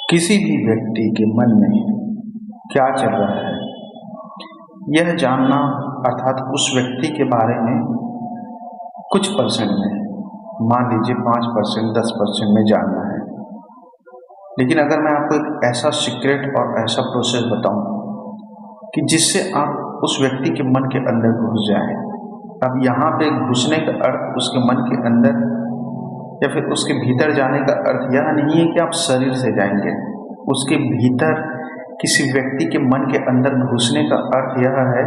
किसी भी व्यक्ति के मन में क्या चल रहा है यह जानना अर्थात उस व्यक्ति के बारे में कुछ परसेंट में, मान लीजिए 5%, 10% में जानना है। लेकिन अगर मैं आपको एक ऐसा सीक्रेट और ऐसा प्रोसेस बताऊं कि जिससे आप उस व्यक्ति के मन के अंदर घुस जाएं। अब यहाँ पे घुसने का अर्थ उसके मन के अंदर या फिर उसके भीतर जाने का अर्थ यह नहीं है कि आप शरीर से जाएंगे। उसके भीतर किसी व्यक्ति के मन के अंदर घुसने का अर्थ यह है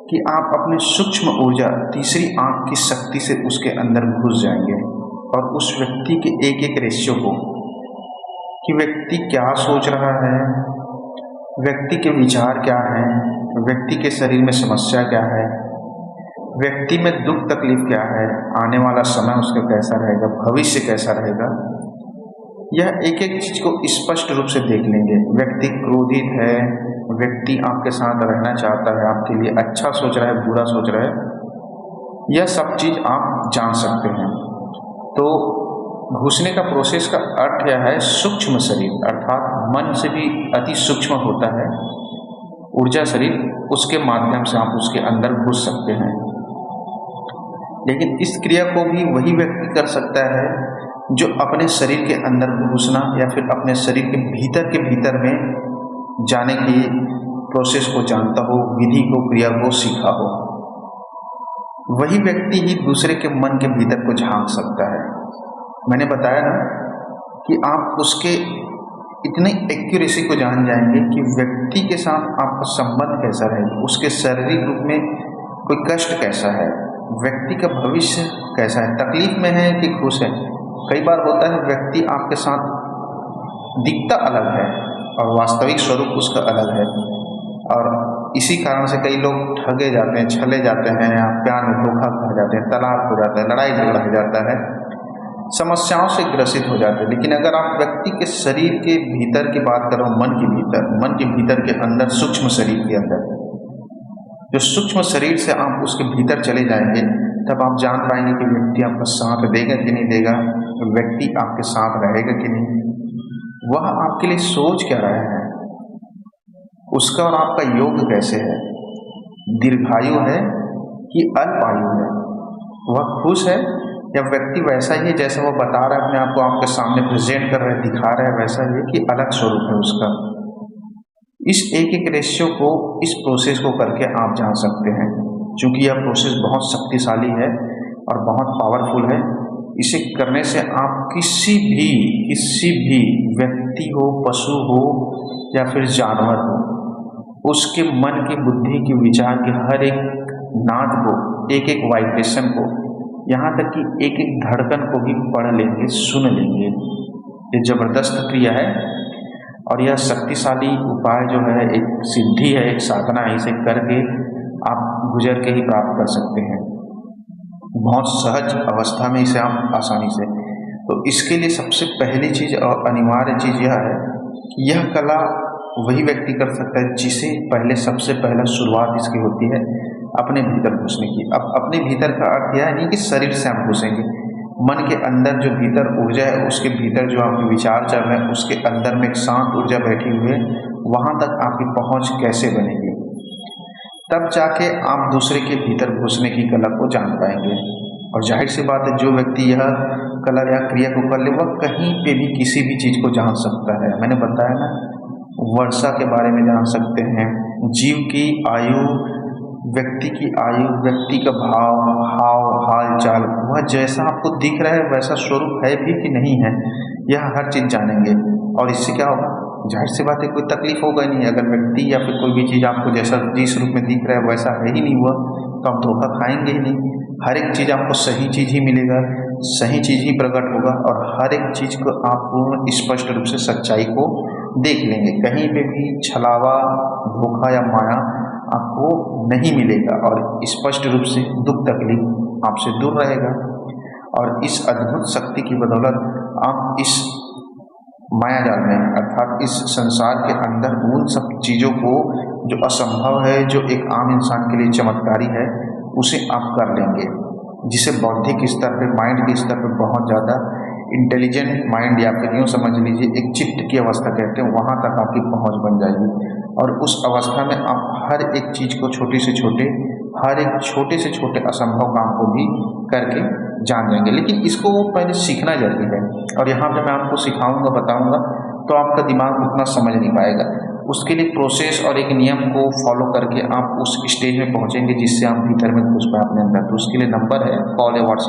कि आप अपनी सूक्ष्म ऊर्जा, तीसरी आंख की शक्ति से उसके अंदर घुस जाएंगे और उस व्यक्ति के एक एक रेशियो को, कि व्यक्ति क्या सोच रहा है, व्यक्ति के विचार क्या हैं, व्यक्ति के शरीर में समस्या क्या है, व्यक्ति में दुख तकलीफ क्या है, आने वाला समय उसका कैसा रहेगा, भविष्य कैसा रहेगा, यह एक एक चीज को स्पष्ट रूप से देख लेंगे। व्यक्ति क्रोधित है, व्यक्ति आपके साथ रहना चाहता है, आपके लिए अच्छा सोच रहा है, बुरा सोच रहा है, यह सब चीज आप जान सकते हैं। तो घुसने का प्रोसेस का अर्थ यह है सूक्ष्म शरीर, अर्थात मन से भी अति सूक्ष्म होता है ऊर्जा शरीर, उसके माध्यम से आप उसके अंदर घुस सकते हैं। लेकिन इस क्रिया को भी वही व्यक्ति कर सकता है जो अपने शरीर के अंदर घुसना या फिर अपने शरीर के भीतर में जाने की प्रोसेस को जानता हो, विधि को, क्रिया को सीखा हो। वही व्यक्ति ही दूसरे के मन के भीतर को झांक सकता है। मैंने बताया ना कि आप उसके इतने एक्यूरेसी को जान जाएंगे कि व्यक्ति के साथ आपका संबंध कैसा रहेगा, उसके शारीरिक रूप में कोई कष्ट कैसा है, व्यक्ति का भविष्य कैसा है, तकलीफ में है कि खुश है। कई बार होता है व्यक्ति आपके साथ दिखता अलग है और वास्तविक स्वरूप उसका अलग है, और इसी कारण से कई लोग ठगे जाते हैं, छले जाते हैं, या प्यार में धोखा खा जाते हैं, तलाक हो जाता है, लड़ाई झगड़ा हो जाता है, समस्याओं से ग्रसित हो जाते हैं। लेकिन अगर आप व्यक्ति के शरीर के भीतर की बात करो, मन के भीतर के अंदर, सूक्ष्म शरीर के अंदर, जो सूक्ष्म शरीर से आप उसके भीतर चले जाएंगे, तब आप जान पाएंगे कि व्यक्ति आपका साथ देगा कि नहीं देगा, व्यक्ति आपके साथ रहेगा कि नहीं, वह आपके लिए सोच क्या रहा है, उसका और आपका योग कैसे है, दीर्घायु है कि अल्पायु है, वह खुश है या व्यक्ति वैसा ही है जैसा वो बता रहा है अपने आप को, आपके सामने प्रेजेंट कर रहा है, दिखा रहा है, वैसा ही कि अलग स्वरूप है उसका। इस एक एक रेशियो को, इस प्रोसेस को करके आप जान सकते हैं। क्योंकि यह प्रोसेस बहुत शक्तिशाली है और बहुत पावरफुल है। इसे करने से आप किसी भी व्यक्ति हो, पशु हो या फिर जानवर हो, उसके मन की, बुद्धि की, विचार की हर एक नाद को, एक एक वाइब्रेशन को, यहाँ तक कि एक एक धड़कन को भी पढ़ लेंगे, सुन लेंगे। ये जबरदस्त क्रिया है और यह शक्तिशाली उपाय जो है, एक सिद्धि है, एक साधना है। इसे करके आप गुजर के ही प्राप्त कर सकते हैं, बहुत सहज अवस्था में इसे आप आसानी से। तो इसके लिए सबसे पहली चीज और अनिवार्य चीज यह है कि यह कला वही व्यक्ति कर सकता है जिसे सबसे पहला शुरुआत इसकी होती है अपने भीतर घुसने की। अब अपने भीतर का अर्थ यह नहीं कि शरीर से आप घुसेंगे, मन के अंदर जो भीतर ऊर्जा है, उसके भीतर जो आपके विचार चल रहे हैं, उसके अंदर में एक शांत ऊर्जा बैठी हुई है, वहां तक आपकी पहुंच कैसे बनेगी, तब जाके आप दूसरे के भीतर घुसने की कला को जान पाएंगे। और जाहिर सी बात है, जो व्यक्ति यह कला या क्रिया को कर ले, वह कहीं पे भी किसी भी चीज को जान सकता है। मैंने बताया ना, वर्षा के बारे में जान सकते हैं, जीव की आयु, व्यक्ति की आयु, व्यक्ति का भाव, हाल चाल, वह जैसा आपको दिख रहा है वैसा स्वरूप है भी कि नहीं है, यह हर चीज जानेंगे। और इससे क्या होगा, जाहिर सी बात है, कोई तकलीफ होगा ही नहीं। अगर व्यक्ति या फिर कोई भी चीज आपको जैसा जिस रूप में दिख रहा है वैसा है ही नहीं हुआ, तो आप धोखा खाएंगे ही नहीं। हर एक चीज आपको सही चीज ही मिलेगा, सही चीज ही प्रकट होगा, और हर एक चीज को आप पूर्ण स्पष्ट रूप से सच्चाई को देख लेंगे। कहीं पे भी छलावा, धोखा या माया आपको नहीं मिलेगा, और स्पष्ट रूप से दुख तकलीफ आपसे दूर रहेगा। और इस अद्भुत शक्ति की बदौलत आप इस माया जाल में, अर्थात इस संसार के अंदर उन सब चीजों को जो असंभव है, जो एक आम इंसान के लिए चमत्कारी है, उसे आप कर लेंगे, जिसे बौद्धिक स्तर पे, माइंड के स्तर पे बहुत ज़्यादा इंटेलिजेंट माइंड या फिर यूँ समझ लीजिए एक चित्त की अवस्था कहते हैं, वहाँ तक आपकी पहुँच बन जाएगी। और उस अवस्था में आप हर एक चीज़ को हर एक छोटे से छोटे असंभव काम को भी करके जान जाएंगे। लेकिन इसको वो पहले सीखना जरूरी है, और यहाँ पे मैं आपको सिखाऊंगा, बताऊंगा, तो आपका दिमाग उतना समझ नहीं पाएगा। उसके लिए प्रोसेस और एक नियम को फॉलो करके आप उस स्टेज में पहुँचेंगे जिससे आप भीतर में घुस पाए अपने अंदर। तो उसके लिए नंबर है, कॉल या व्हाट्सएप